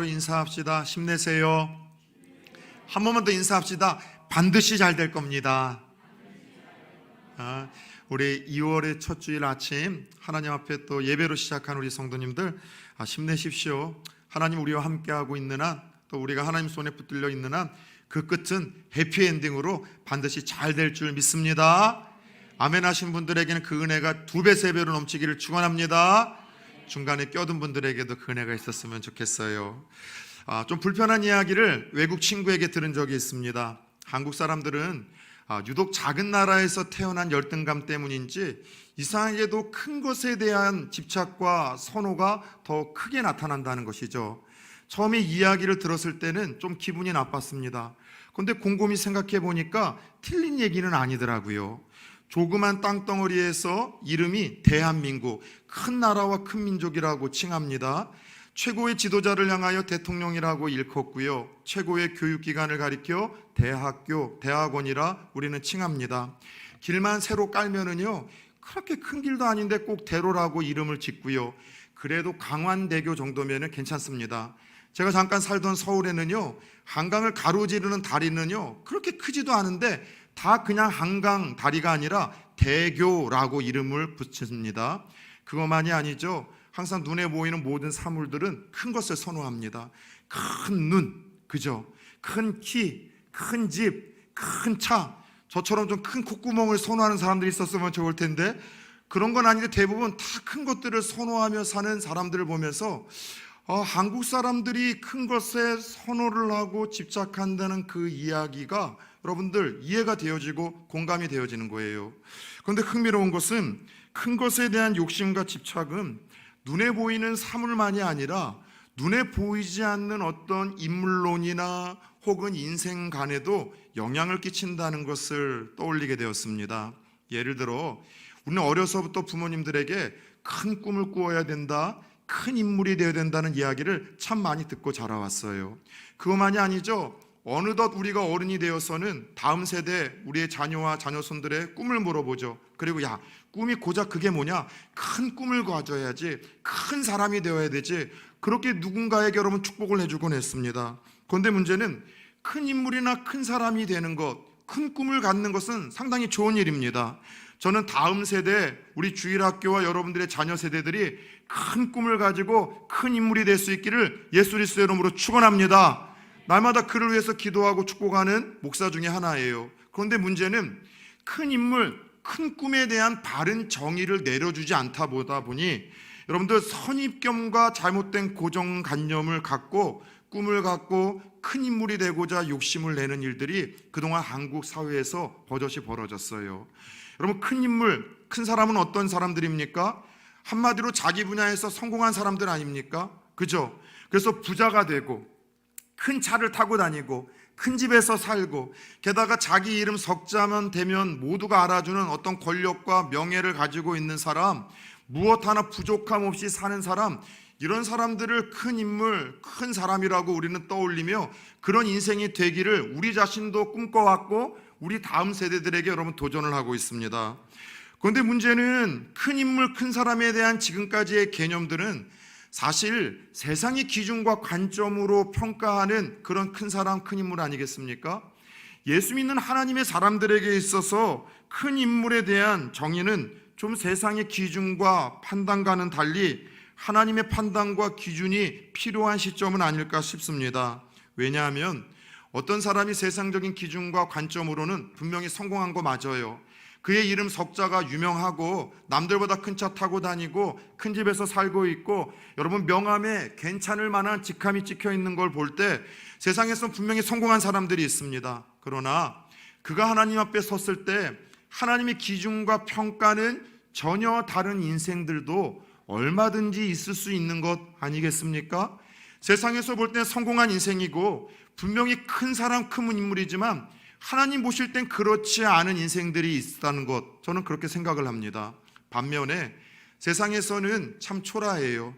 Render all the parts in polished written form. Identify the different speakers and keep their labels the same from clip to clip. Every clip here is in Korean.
Speaker 1: 인사합시다. 힘내세요. 한 번만 더 인사합시다. 반드시 잘 될 겁니다. 우리 2월의 첫 주일 아침 하나님 앞에 또 예배로 시작한 우리 성도님들 힘내십시오. 하나님 우리와 함께하고 있는 한, 또 우리가 하나님 손에 붙들려 있는 한 그 끝은 해피엔딩으로 반드시 잘 될 줄 믿습니다. 아멘 하신 분들에게는 그 은혜가 2배 3배로 넘치기를 축원합니다. 중간에 껴든 분들에게도 그 은혜가 있었으면 좋겠어요. 좀 불편한 이야기를 외국 친구에게 들은 적이 있습니다. 한국 사람들은 유독 작은 나라에서 태어난 열등감 때문인지 이상하게도 큰 것에 대한 집착과 선호가 더 크게 나타난다는 것이죠. 처음에 이야기를 들었을 때는 좀 기분이 나빴습니다. 그런데 곰곰이 생각해 보니까 틀린 얘기는 아니더라고요. 조그만 땅덩어리에서 이름이 대한민국, 큰 나라와 큰 민족이라고 칭합니다. 최고의 지도자를 향하여 대통령이라고 일컫고요. 최고의 교육기관을 가리켜 대학교, 대학원이라 우리는 칭합니다. 길만 새로 깔면은요, 그렇게 큰 길도 아닌데 꼭 대로라고 이름을 짓고요. 그래도 강완대교 정도면은 괜찮습니다. 제가 잠깐 살던 서울에는요, 한강을 가로지르는 다리는요, 그렇게 크지도 않은데 다 그냥 한강 다리가 아니라 대교라고 이름을 붙입니다. 그것만이 아니죠. 항상 눈에 보이는 모든 사물들은 큰 것을 선호합니다. 큰 눈, 그죠? 큰 키, 큰 집, 큰 차. 저처럼 좀 큰 콧구멍을 선호하는 사람들이 있었으면 좋을 텐데 그런 건 아닌데 대부분 다 큰 것들을 선호하며 사는 사람들을 보면서 한국 사람들이 큰 것에 선호를 하고 집착한다는 그 이야기가 여러분들 이해가 되어지고 공감이 되어지는 거예요. 그런데 흥미로운 것은 큰 것에 대한 욕심과 집착은 눈에 보이는 사물만이 아니라 눈에 보이지 않는 어떤 인물론이나 혹은 인생관에도 영향을 끼친다는 것을 떠올리게 되었습니다. 예를 들어 우리는 어려서부터 부모님들에게 큰 꿈을 꾸어야 된다, 큰 인물이 되어야 된다는 이야기를 참 많이 듣고 자라왔어요. 그것만이 아니죠. 어느덧 우리가 어른이 되어서는 다음 세대 우리의 자녀와 자녀손들의 꿈을 물어보죠. 그리고 꿈이 고작 그게 뭐냐? 큰 꿈을 가져야지, 큰 사람이 되어야 되지. 그렇게 누군가에게 여러분 축복을 해주곤 했습니다. 그런데 문제는 큰 인물이나 큰 사람이 되는 것, 큰 꿈을 갖는 것은 상당히 좋은 일입니다. 저는 다음 세대, 우리 주일학교와 여러분들의 자녀 세대들이 큰 꿈을 가지고 큰 인물이 될 수 있기를 예수 그리스도의 이름으로 축원합니다. 날마다 그를 위해서 기도하고 축복하는 목사 중에 하나예요. 그런데 문제는 큰 인물, 큰 꿈에 대한 바른 정의를 내려주지 않다 보다 보니 여러분들 선입견과 잘못된 고정관념을 갖고 꿈을 갖고 큰 인물이 되고자 욕심을 내는 일들이 그동안 한국 사회에서 버젓이 벌어졌어요. 여러분, 큰 인물, 큰 사람은 어떤 사람들입니까? 한마디로 자기 분야에서 성공한 사람들 아닙니까? 그죠? 그래서 부자가 되고 큰 차를 타고 다니고 큰 집에서 살고 게다가 자기 이름 석자만 되면 모두가 알아주는 어떤 권력과 명예를 가지고 있는 사람, 무엇 하나 부족함 없이 사는 사람, 이런 사람들을 큰 인물, 큰 사람이라고 우리는 떠올리며 그런 인생이 되기를 우리 자신도 꿈꿔왔고 우리 다음 세대들에게 여러분 도전을 하고 있습니다. 그런데 문제는 큰 인물, 큰 사람에 대한 지금까지의 개념들은 사실 세상의 기준과 관점으로 평가하는 그런 큰 사람, 큰 인물 아니겠습니까? 예수 믿는 하나님의 사람들에게 있어서 큰 인물에 대한 정의는 좀 세상의 기준과 판단과는 달리 하나님의 판단과 기준이 필요한 시점은 아닐까 싶습니다. 왜냐하면 어떤 사람이 세상적인 기준과 관점으로는 분명히 성공한 거 맞아요. 그의 이름 석자가 유명하고 남들보다 큰 차 타고 다니고 큰 집에서 살고 있고 여러분 명함에 괜찮을 만한 직함이 찍혀 있는 걸 볼 때 세상에서 분명히 성공한 사람들이 있습니다. 그러나 그가 하나님 앞에 섰을 때 하나님의 기준과 평가는 전혀 다른 인생들도 얼마든지 있을 수 있는 것 아니겠습니까? 세상에서 볼 때 성공한 인생이고 분명히 큰 사람, 큰 인물이지만 하나님 보실 땐 그렇지 않은 인생들이 있다는 것, 저는 그렇게 생각을 합니다. 반면에 세상에서는 참 초라해요.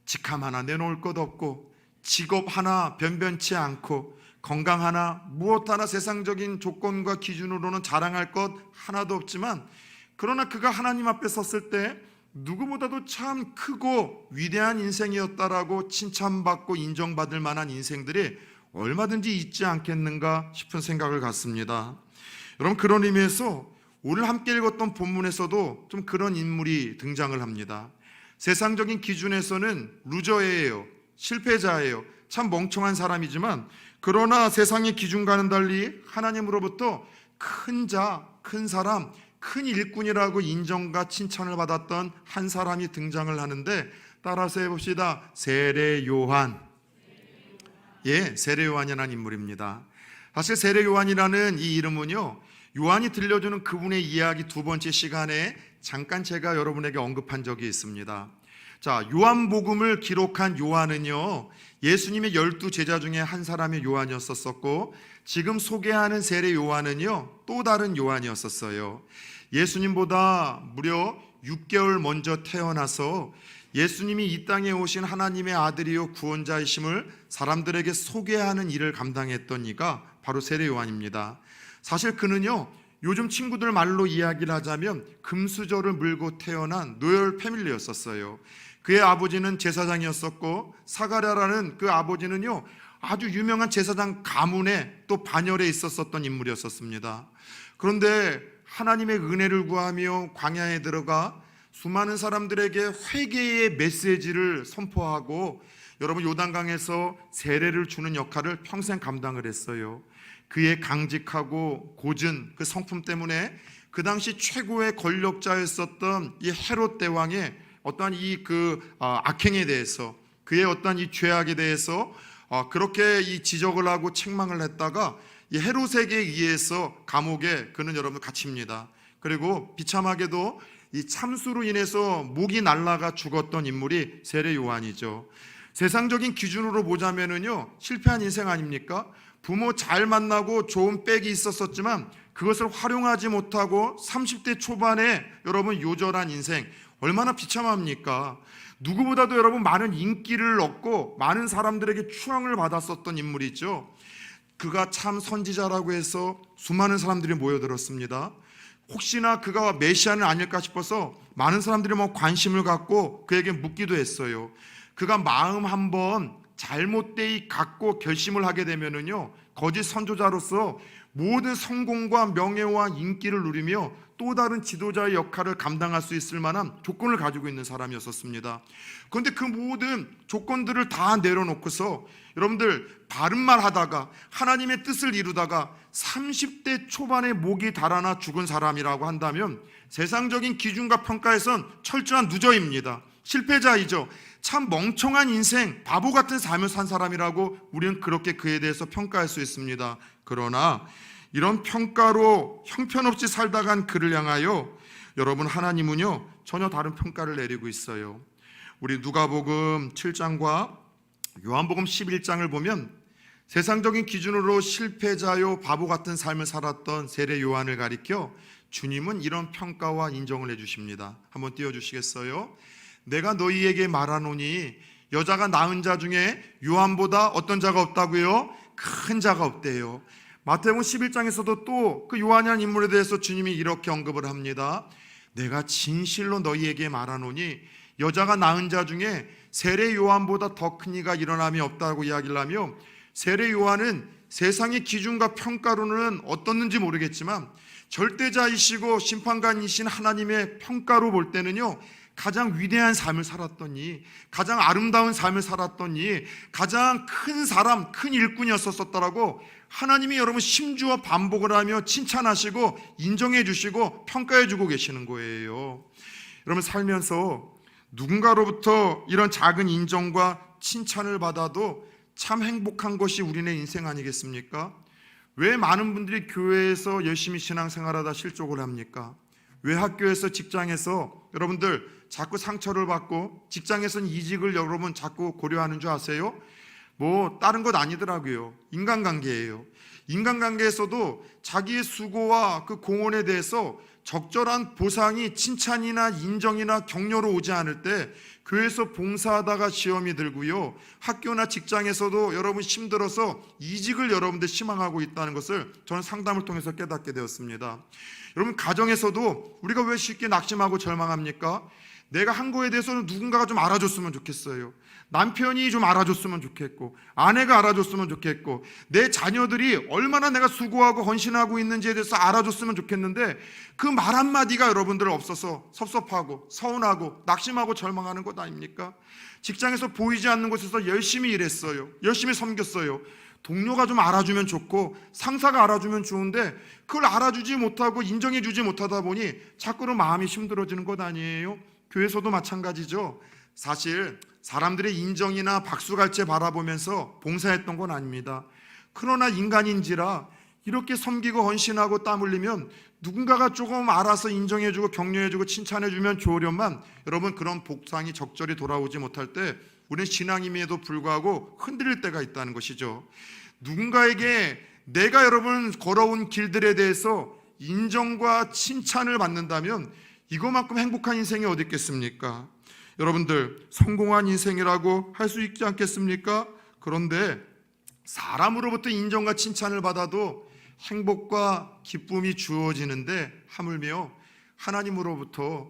Speaker 1: 직함 하나 내놓을 것 없고 직업 하나 변변치 않고 건강 하나 무엇 하나 세상적인 조건과 기준으로는 자랑할 것 하나도 없지만 그러나 그가 하나님 앞에 섰을 때 누구보다도 참 크고 위대한 인생이었다라고 칭찬받고 인정받을 만한 인생들이 얼마든지 있지 않겠는가 싶은 생각을 갖습니다. 여러분, 그런 의미에서 오늘 함께 읽었던 본문에서도 좀 그런 인물이 등장을 합니다. 세상적인 기준에서는 루저예요. 실패자예요. 참 멍청한 사람이지만, 그러나 세상의 기준과는 달리 하나님으로부터 큰 자, 큰 사람, 큰 일꾼이라고 인정과 칭찬을 받았던 한 사람이 등장을 하는데, 따라서 해봅시다. 세례 요한. 예, 세례 요한이라는 인물입니다. 사실 세례 요한이라는 이 이름은요, 요한이 들려주는 그분의 이야기 두 번째 시간에 잠깐 제가 여러분에게 언급한 적이 있습니다. 자, 요한복음을 기록한 요한은요, 예수님의 12 제자 중에 한 사람이 요한이었었고, 지금 소개하는 세례 요한은요, 또 다른 요한이었었어요. 예수님보다 무려 6개월 먼저 태어나서 예수님이 이 땅에 오신 하나님의 아들이요 구원자이심을 사람들에게 소개하는 일을 감당했던 이가 바로 세례 요한입니다. 사실 그는요, 요즘 친구들 말로 이야기를 하자면 금수저를 물고 태어난 노열 패밀리였었어요. 그의 아버지는 제사장이었었고, 사가랴라는 그 아버지는요, 아주 유명한 제사장 가문에 또 반열에 있었던 인물이었습니다. 그런데 하나님의 은혜를 구하며 광야에 들어가 수많은 사람들에게 회개의 메시지를 선포하고, 여러분, 요단강에서 세례를 주는 역할을 평생 감당을 했어요. 그의 강직하고 고진 그 성품 때문에 그 당시 최고의 권력자였었던 이 헤롯 대왕의 어떠한 이 악행에 대해서, 그의 어떠한 이 죄악에 대해서 그렇게 이 지적을 하고 책망을 했다가 이 헤롯에게 의해서 감옥에 그는 여러분 갇힙니다. 그리고 비참하게도 이 참수로 인해서 목이 날아가 죽었던 인물이 세례 요한이죠. 세상적인 기준으로 보자면은요, 실패한 인생 아닙니까? 부모 잘 만나고 좋은 백이 있었지만 그것을 활용하지 못하고 30대 초반에 여러분 요절한 인생, 얼마나 비참합니까? 누구보다도 여러분 많은 인기를 얻고 많은 사람들에게 추앙을 받았었던 인물이죠. 그가 참 선지자라고 해서 수많은 사람들이 모여들었습니다. 혹시나 그가 메시아는 아닐까 싶어서 많은 사람들이 관심을 갖고 그에게 묻기도 했어요. 그가 마음 한번 잘못되이 갖고 결심을 하게 되면은요, 거짓 선조자로서 모든 성공과 명예와 인기를 누리며 또 다른 지도자의 역할을 감당할 수 있을 만한 조건을 가지고 있는 사람이었습니다. 그런데 그 모든 조건들을 다 내려놓고서 여러분들 바른 말 하다가 하나님의 뜻을 이루다가 30대 초반에 목이 달아나 죽은 사람이라고 한다면 세상적인 기준과 평가에선 철저한 누저입니다. 실패자이죠. 참 멍청한 인생, 바보 같은 삶을 산 사람이라고 우리는 그렇게 그에 대해서 평가할 수 있습니다. 그러나 이런 평가로 형편없이 살다간 그를 향하여 여러분, 하나님은요 전혀 다른 평가를 내리고 있어요. 우리 누가복음 7장과 요한복음 11장을 보면 세상적인 기준으로 실패자요 바보 같은 삶을 살았던 세례 요한을 가리켜 주님은 이런 평가와 인정을 해주십니다. 한번 띄워주시겠어요? 내가 너희에게 말하노니 여자가 낳은 자 중에 요한보다 어떤 자가 없다고요? 큰 자가 없대요. 마태복음 11장에서도 또 그 요한이라는 인물에 대해서 주님이 이렇게 언급을 합니다. 내가 진실로 너희에게 말하노니 여자가 낳은 자 중에 세례 요한보다 더 큰 이가 일어남이 없다고 이야기를 하며, 세례 요한은 세상의 기준과 평가로는 어떻는지 모르겠지만 절대자이시고 심판관이신 하나님의 평가로 볼 때는요, 가장 위대한 삶을 살았더니, 가장 아름다운 삶을 살았더니, 가장 큰 사람, 큰 일꾼이었었다라고 하나님이 여러분 심주어 반복을 하며 칭찬하시고 인정해 주시고 평가해 주고 계시는 거예요. 여러분, 살면서 누군가로부터 이런 작은 인정과 칭찬을 받아도 참 행복한 것이 우리네 인생 아니겠습니까? 왜 많은 분들이 교회에서 열심히 신앙생활하다 실족을 합니까? 왜 학교에서, 직장에서 여러분들 자꾸 상처를 받고 직장에서는 이직을 여러분 자꾸 고려하는 줄 아세요? 다른 것 아니더라고요. 인간관계예요. 인간관계에서도 자기의 수고와 그 공헌에 대해서 적절한 보상이 칭찬이나 인정이나 격려로 오지 않을 때 교회에서 봉사하다가 시험이 들고요, 학교나 직장에서도 여러분 힘들어서 이직을 여러분들 희망하고 있다는 것을 저는 상담을 통해서 깨닫게 되었습니다. 여러분, 가정에서도 우리가 왜 쉽게 낙심하고 절망합니까? 내가 한 거에 대해서는 누군가가 좀 알아줬으면 좋겠어요. 남편이 좀 알아줬으면 좋겠고, 아내가 알아줬으면 좋겠고, 내 자녀들이 얼마나 내가 수고하고 헌신하고 있는지에 대해서 알아줬으면 좋겠는데, 그 말 한마디가 여러분들 없어서 섭섭하고 서운하고 낙심하고 절망하는 것 아닙니까? 직장에서 보이지 않는 곳에서 열심히 일했어요. 열심히 섬겼어요. 동료가 좀 알아주면 좋고 상사가 알아주면 좋은데, 그걸 알아주지 못하고 인정해주지 못하다 보니 자꾸로 마음이 힘들어지는 것 아니에요? 교회에서도 마찬가지죠. 사실 사람들의 인정이나 박수갈채 바라보면서 봉사했던 건 아닙니다. 그러나 인간인지라 이렇게 섬기고 헌신하고 땀 흘리면 누군가가 조금 알아서 인정해주고 격려해주고 칭찬해주면 좋으련만, 여러분, 그런 복상이 적절히 돌아오지 못할 때 우리는 신앙임에도 불구하고 흔들릴 때가 있다는 것이죠. 누군가에게 내가 여러분 걸어온 길들에 대해서 인정과 칭찬을 받는다면 이거만큼 행복한 인생이 어디 있겠습니까? 여러분들, 성공한 인생이라고 할 수 있지 않겠습니까? 그런데 사람으로부터 인정과 칭찬을 받아도 행복과 기쁨이 주어지는데, 하물며 하나님으로부터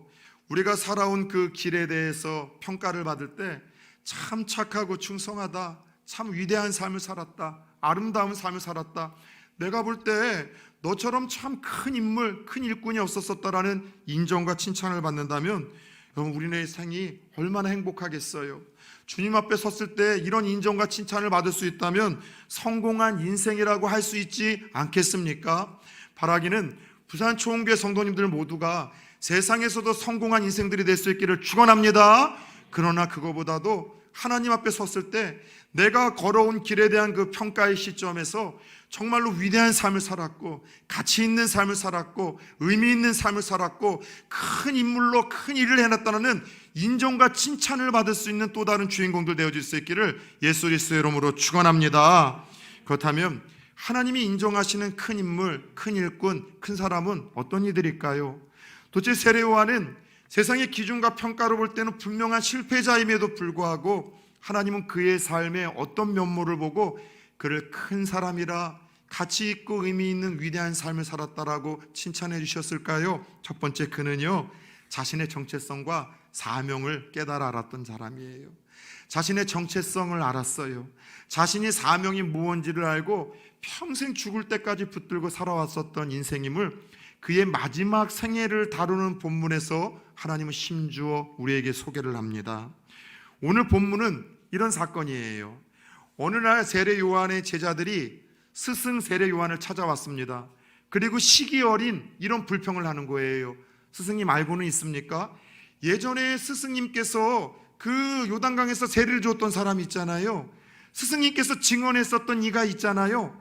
Speaker 1: 우리가 살아온 그 길에 대해서 평가를 받을 때 참 착하고 충성하다, 참 위대한 삶을 살았다, 아름다운 삶을 살았다, 내가 볼 때 너처럼 참 큰 인물, 큰 일꾼이 없었었다라는 인정과 칭찬을 받는다면 여러분, 우리네 생이 얼마나 행복하겠어요. 주님 앞에 섰을 때 이런 인정과 칭찬을 받을 수 있다면 성공한 인생이라고 할 수 있지 않겠습니까? 바라기는 부산 초원교회 성도님들 모두가 세상에서도 성공한 인생들이 될 수 있기를 축원합니다. 그러나 그거보다도 하나님 앞에 섰을 때 내가 걸어온 길에 대한 그 평가의 시점에서 정말로 위대한 삶을 살았고, 가치 있는 삶을 살았고, 의미 있는 삶을 살았고, 큰 인물로 큰 일을 해놨다는 인정과 칭찬을 받을 수 있는 또 다른 주인공들 되어질 수 있기를 예수 그리스도의 이름으로 축원합니다. 그렇다면 하나님이 인정하시는 큰 인물, 큰 일꾼, 큰 사람은 어떤 이들일까요? 도대체 세례 요한은 세상의 기준과 평가로 볼 때는 분명한 실패자임에도 불구하고 하나님은 그의 삶의 어떤 면모를 보고 그를 큰 사람이라, 가치 있고 의미 있는 위대한 삶을 살았다라고 칭찬해 주셨을까요? 첫 번째, 그는요, 자신의 정체성과 사명을 깨달아 알았던 사람이에요. 자신의 정체성을 알았어요. 자신이 사명이 무언지를 알고 평생 죽을 때까지 붙들고 살아왔었던 인생임을 그의 마지막 생애를 다루는 본문에서 하나님은 힘주어 우리에게 소개를 합니다. 오늘 본문은 이런 사건이에요. 어느 날 세례 요한의 제자들이 스승 세례 요한을 찾아왔습니다. 그리고 시기 어린 이런 불평을 하는 거예요. 스승님 알고는 있습니까? 예전에 스승님께서 그 요단강에서 세례를 주었던 사람이 있잖아요. 스승님께서 증언했었던 이가 있잖아요.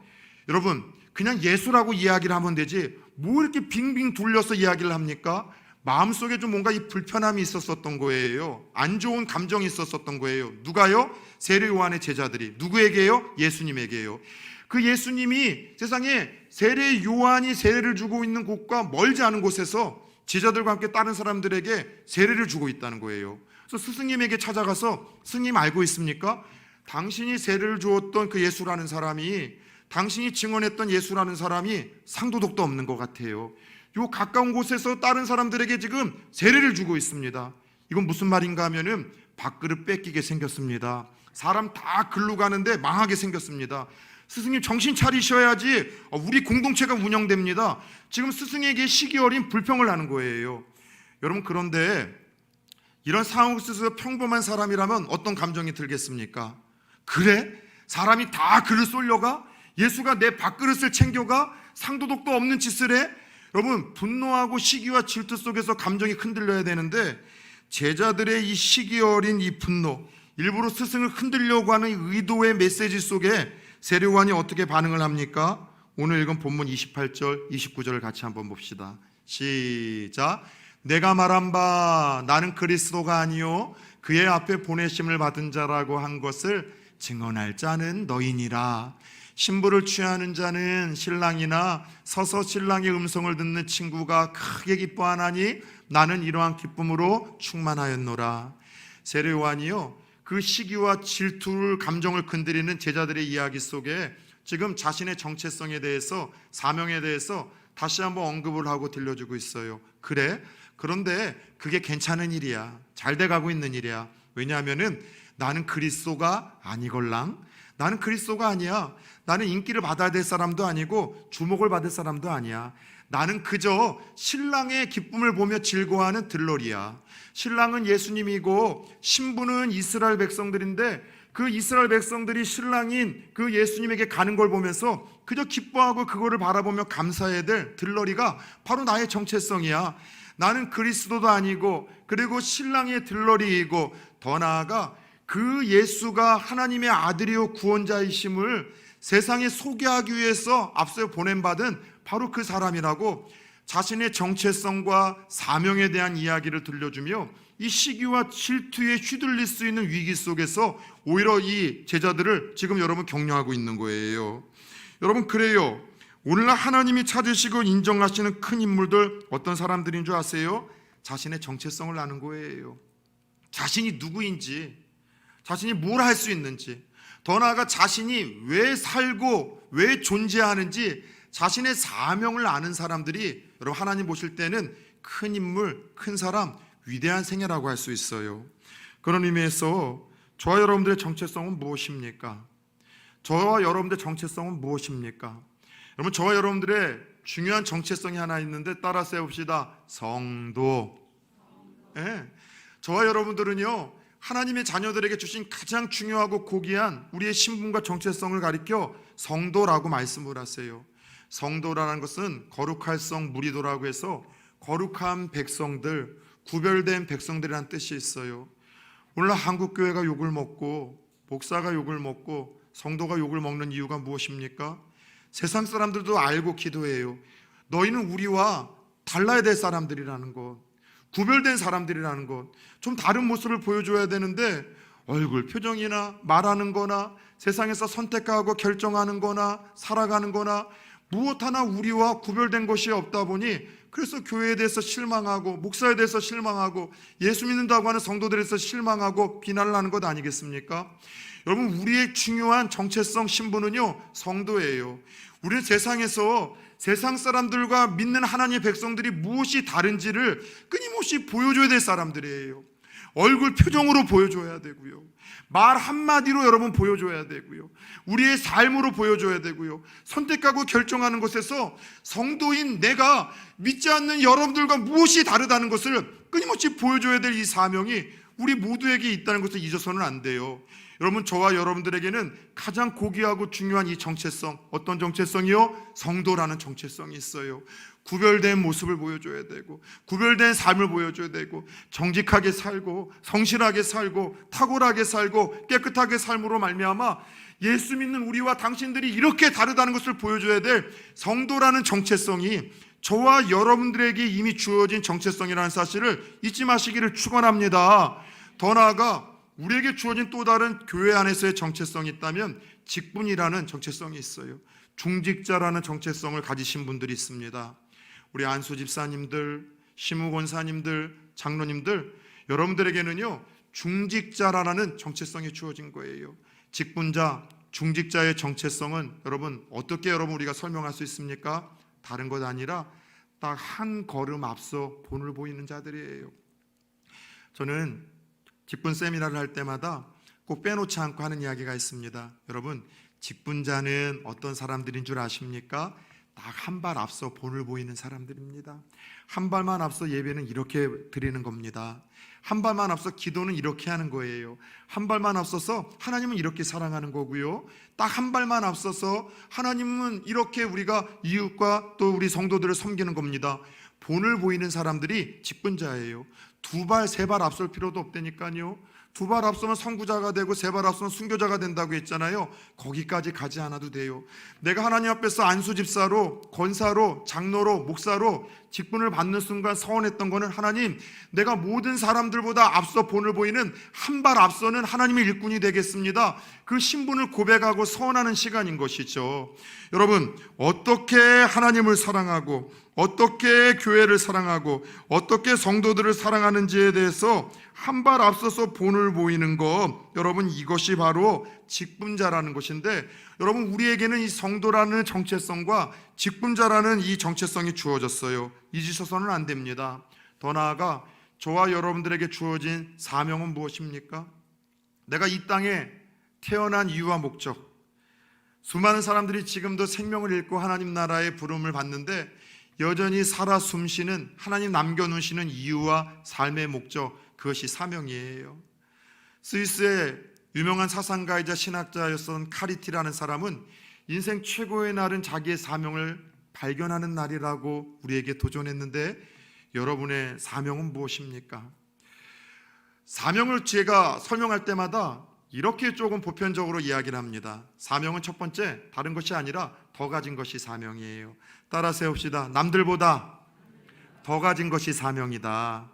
Speaker 1: 여러분, 그냥 예수라고 이야기를 하면 되지 뭐 이렇게 빙빙 둘러서 이야기를 합니까? 마음속에 좀 뭔가 이 불편함이 있었던 거예요. 안 좋은 감정이 있었던 거예요. 누가요? 세례 요한의 제자들이. 누구에게요? 예수님에게요. 그 예수님이 세상에 세례 요한이 세례를 주고 있는 곳과 멀지 않은 곳에서 제자들과 함께 다른 사람들에게 세례를 주고 있다는 거예요. 그래서 스승님에게 찾아가서, 스승님 알고 있습니까? 당신이 세례를 주었던 그 예수라는 사람이, 당신이 증언했던 예수라는 사람이 상도덕도 없는 것 같아요. 요 가까운 곳에서 다른 사람들에게 지금 세례를 주고 있습니다. 이건 무슨 말인가 하면은 밥그릇 뺏기게 생겼습니다. 사람 다 글로 가는데 망하게 생겼습니다. 스승님 정신 차리셔야지 우리 공동체가 운영됩니다. 지금 스승에게 시기 어린 불평을 하는 거예요. 여러분, 그런데 이런 상황 속에서 평범한 사람이라면 어떤 감정이 들겠습니까? 그래? 사람이 다 글을 쏠려가? 예수가 내 밥그릇을 챙겨가? 상도덕도 없는 짓을 해? 여러분, 분노하고 시기와 질투 속에서 감정이 흔들려야 되는데 제자들의 이 시기 어린 이 분노, 일부러 스승을 흔들려고 하는 의도의 메시지 속에 세례 요한이 어떻게 반응을 합니까? 오늘 읽은 본문 28절, 29절을 같이 한번 봅시다. 시작. 내가 말한 바 나는 그리스도가 아니요 그의 앞에 보내심을 받은 자라고 한 것을 증언할 자는 너희니라. 신부를 취하는 자는 신랑이나 서서 신랑의 음성을 듣는 친구가 크게 기뻐하나니 나는 이러한 기쁨으로 충만하였노라. 세례 요한이요, 그 시기와 질투를 감정을 건드리는 제자들의 이야기 속에 지금 자신의 정체성에 대해서, 사명에 대해서 다시 한번 언급을 하고 들려주고 있어요. 그래? 그런데 그게 괜찮은 일이야. 잘 돼가고 있는 일이야. 왜냐하면은 나는 그리스도가 아니걸랑. 나는 그리스도가 아니야. 나는 인기를 받아야 될 사람도 아니고 주목을 받을 사람도 아니야. 나는 그저 신랑의 기쁨을 보며 즐거워하는 들러리야. 신랑은 예수님이고 신부는 이스라엘 백성들인데, 그 이스라엘 백성들이 신랑인 그 예수님에게 가는 걸 보면서 그저 기뻐하고 그거를 바라보며 감사해야 될 들러리가 바로 나의 정체성이야. 나는 그리스도도 아니고, 그리고 신랑의 들러리이고, 더 나아가 그 예수가 하나님의 아들이요 구원자이심을 세상에 소개하기 위해서 앞서 보냄받은 바로 그 사람이라고 자신의 정체성과 사명에 대한 이야기를 들려주며, 이 시기와 질투에 휘둘릴 수 있는 위기 속에서 오히려 이 제자들을 지금 여러분 격려하고 있는 거예요. 여러분, 그래요. 오늘날 하나님이 찾으시고 인정하시는 큰 인물들 어떤 사람들인 줄 아세요? 자신의 정체성을 아는 거예요. 자신이 누구인지, 자신이 뭘 할 수 있는지, 더 나아가 자신이 왜 살고 왜 존재하는지 자신의 사명을 아는 사람들이 여러분 하나님 보실 때는 큰 인물, 큰 사람, 위대한 생애라고 할 수 있어요. 그런 의미에서 저와 여러분들의 정체성은 무엇입니까? 저와 여러분들의 정체성은 무엇입니까? 여러분, 저와 여러분들의 중요한 정체성이 하나 있는데 따라서 해봅시다. 성도. 네. 저와 여러분들은요, 하나님의 자녀들에게 주신 가장 중요하고 고귀한 우리의 신분과 정체성을 가리켜 성도라고 말씀을 하세요. 성도라는 것은 거룩할 성 무리도라고 해서 거룩한 백성들, 구별된 백성들이라는 뜻이 있어요. 오늘 한국교회가 욕을 먹고 목사가 욕을 먹고 성도가 욕을 먹는 이유가 무엇입니까? 세상 사람들도 알고 기도해요. 너희는 우리와 달라야 될 사람들이라는 것, 구별된 사람들이라는 것, 좀 다른 모습을 보여줘야 되는데 얼굴 표정이나 말하는 거나 세상에서 선택하고 결정하는 거나 살아가는 거나 무엇 하나 우리와 구별된 것이 없다 보니, 그래서 교회에 대해서 실망하고 목사에 대해서 실망하고 예수 믿는다고 하는 성도들에 대해서 실망하고 비난을 하는 것 아니겠습니까? 여러분, 우리의 중요한 정체성 신분은요, 성도예요. 우리는 세상에서 세상 사람들과 믿는 하나님의 백성들이 무엇이 다른지를 끊임없이 보여줘야 될 사람들이에요. 얼굴 표정으로 보여줘야 되고요, 말 한마디로 여러분 보여줘야 되고요, 우리의 삶으로 보여줘야 되고요, 선택하고 결정하는 것에서 성도인 내가 믿지 않는 여러분들과 무엇이 다르다는 것을 끊임없이 보여줘야 될 이 사명이 우리 모두에게 있다는 것을 잊어서는 안 돼요. 여러분, 저와 여러분들에게는 가장 고귀하고 중요한 이 정체성, 어떤 정체성이요? 성도라는 정체성이 있어요. 구별된 모습을 보여줘야 되고, 구별된 삶을 보여줘야 되고, 정직하게 살고 성실하게 살고 탁월하게 살고 깨끗하게 삶으로 말미암아 예수 믿는 우리와 당신들이 이렇게 다르다는 것을 보여줘야 될 성도라는 정체성이 저와 여러분들에게 이미 주어진 정체성이라는 사실을 잊지 마시기를 축원합니다. 더 나아가 우리에게 주어진 또 다른 교회 안에서의 정체성이 있다면 직분이라는 정체성이 있어요. 중직자라는 정체성을 가지신 분들이 있습니다. 우리 안수 집사님들, 시무 권사님들, 장로님들, 여러분들에게는요, 중직자라는 정체성이 주어진 거예요. 직분자, 중직자의 정체성은 여러분 어떻게 우리가 설명할 수 있습니까? 다른 것 아니라 딱 한 걸음 앞서 본을 보이는 자들이에요. 저는 직분 세미나를 할 때마다 꼭 빼놓지 않고 하는 이야기가 있습니다. 여러분, 직분자는 어떤 사람들인 줄 아십니까? 딱 한 발 앞서 본을 보이는 사람들입니다. 한 발만 앞서 예배는 이렇게 드리는 겁니다. 한 발만 앞서 기도는 이렇게 하는 거예요. 한 발만 앞서서 하나님은 이렇게 사랑하는 거고요, 딱 한 발만 앞서서 하나님은 이렇게 우리가 이웃과 또 우리 성도들을 섬기는 겁니다. 본을 보이는 사람들이 직분자예요. 두 발, 세 발 앞설 필요도 없다니까요. 두 발 앞서면 선구자가 되고 세 발 앞서면 순교자가 된다고 했잖아요. 거기까지 가지 않아도 돼요. 내가 하나님 앞에서 안수 집사로, 권사로, 장로로, 목사로 직분을 받는 순간 서원했던 거는, 하나님, 내가 모든 사람들보다 앞서 본을 보이는 한 발 앞서는 하나님의 일꾼이 되겠습니다. 그 신분을 고백하고 서원하는 시간인 것이죠. 여러분, 어떻게 하나님을 사랑하고 어떻게 교회를 사랑하고 어떻게 성도들을 사랑하는지에 대해서 한 발 앞서서 본을 보이는 것, 여러분, 이것이 바로 직분자라는 것인데, 여러분, 우리에게는 이 성도라는 정체성과 직분자라는 이 정체성이 주어졌어요. 잊으셔서는 안 됩니다. 더 나아가 저와 여러분들에게 주어진 사명은 무엇입니까? 내가 이 땅에 태어난 이유와 목적, 수많은 사람들이 지금도 생명을 잃고 하나님 나라의 부름을 받는데 여전히 살아 숨쉬는 하나님 남겨놓으시는 이유와 삶의 목적, 그것이 사명이에요. 스위스의 유명한 사상가이자 신학자였던 카리티라는 사람은 인생 최고의 날은 자기의 사명을 발견하는 날이라고 우리에게 도전했는데 여러분의 사명은 무엇입니까? 사명을 제가 설명할 때마다 이렇게 조금 보편적으로 이야기를 합니다. 사명은 첫 번째, 다른 것이 아니라 더 가진 것이 사명이에요. 따라 세웁시다. 남들보다 더 가진 것이 사명이다.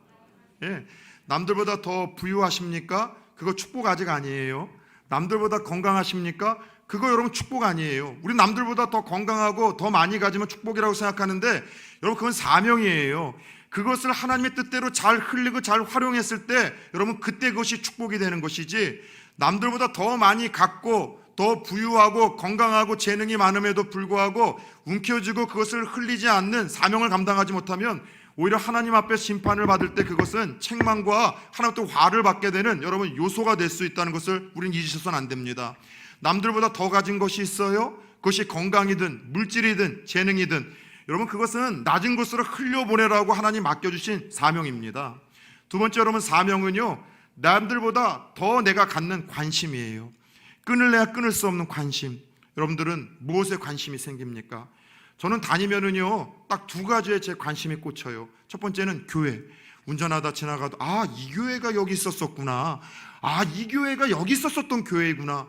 Speaker 1: 예, 남들보다 더 부유하십니까? 그거 축복 아직 아니에요. 남들보다 건강하십니까? 그거 여러분 축복 아니에요. 우리 남들보다 더 건강하고 더 많이 가지면 축복이라고 생각하는데 여러분 그건 사명이에요. 그것을 하나님의 뜻대로 잘 흘리고 잘 활용했을 때 여러분 그때 그것이 축복이 되는 것이지, 남들보다 더 많이 갖고 더 부유하고 건강하고 재능이 많음에도 불구하고 움켜쥐고 그것을 흘리지 않는 사명을 감당하지 못하면 오히려 하나님 앞에 심판을 받을 때 그것은 책망과 하나님께 화를 받게 되는 여러분 요소가 될 수 있다는 것을 우리는 잊으셔서는 안 됩니다. 남들보다 더 가진 것이 있어요. 그것이 건강이든 물질이든 재능이든 여러분 그것은 낮은 곳으로 흘려보내라고 하나님 맡겨주신 사명입니다. 두 번째, 여러분 사명은요, 남들보다 더 내가 갖는 관심이에요. 끊을래야 끊을 수 없는 관심. 여러분들은 무엇에 관심이 생깁니까? 저는 다니면은요 딱 두 가지에 제 관심이 꽂혀요. 첫 번째는 교회. 운전하다 지나가도 이 교회가 여기 있었었구나. 이 교회가 여기 있었었던 교회구나.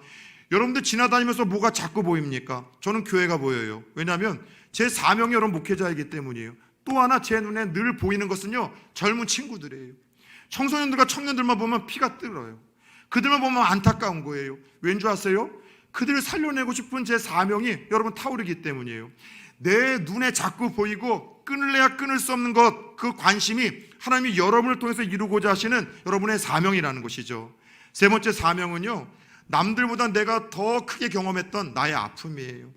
Speaker 1: 여러분들 지나다니면서 뭐가 자꾸 보입니까? 저는 교회가 보여요. 왜냐하면 제 사명이 여러분 목회자이기 때문이에요. 또 하나 제 눈에 늘 보이는 것은요, 젊은 친구들이에요. 청소년들과 청년들만 보면 피가 끓어요. 그들만 보면 안타까운 거예요. 왠 줄 아세요? 그들을 살려내고 싶은 제 사명이 여러분 타오르기 때문이에요. 내 눈에 자꾸 보이고 끊을래야 끊을 수 없는 것, 그 관심이 하나님이 여러분을 통해서 이루고자 하시는 여러분의 사명이라는 것이죠. 세 번째 사명은요, 남들보다 내가 더 크게 경험했던 나의 아픔이에요.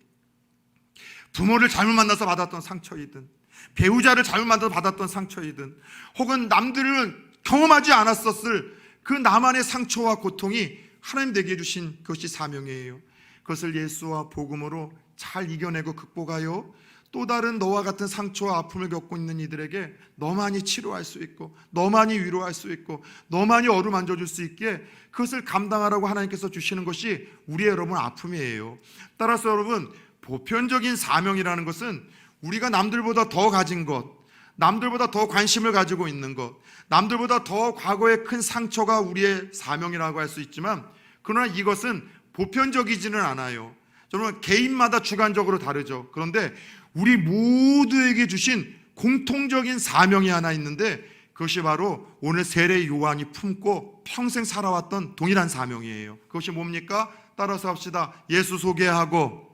Speaker 1: 부모를 잘못 만나서 받았던 상처이든, 배우자를 잘못 만나서 받았던 상처이든, 혹은 남들을 경험하지 않았었을 그 나만의 상처와 고통이 하나님 내게 주신 그것이 사명이에요. 그것을 예수와 복음으로 잘 이겨내고 극복하여 또 다른 너와 같은 상처와 아픔을 겪고 있는 이들에게 너만이 치료할 수 있고 너만이 위로할 수 있고 너만이 어루만져 줄 수 있게 그것을 감당하라고 하나님께서 주시는 것이 우리의 여러분 아픔이에요. 따라서 여러분 보편적인 사명이라는 것은 우리가 남들보다 더 가진 것, 남들보다 더 관심을 가지고 있는 것, 남들보다 더 과거의 큰 상처가 우리의 사명이라고 할 수 있지만, 그러나 이것은 보편적이지는 않아요. 여러분 개인마다 주관적으로 다르죠. 그런데 우리 모두에게 주신 공통적인 사명이 하나 있는데 그것이 바로 오늘 세례 요한이 품고 평생 살아왔던 동일한 사명이에요. 그것이 뭡니까? 따라서 합시다. 예수 소개하고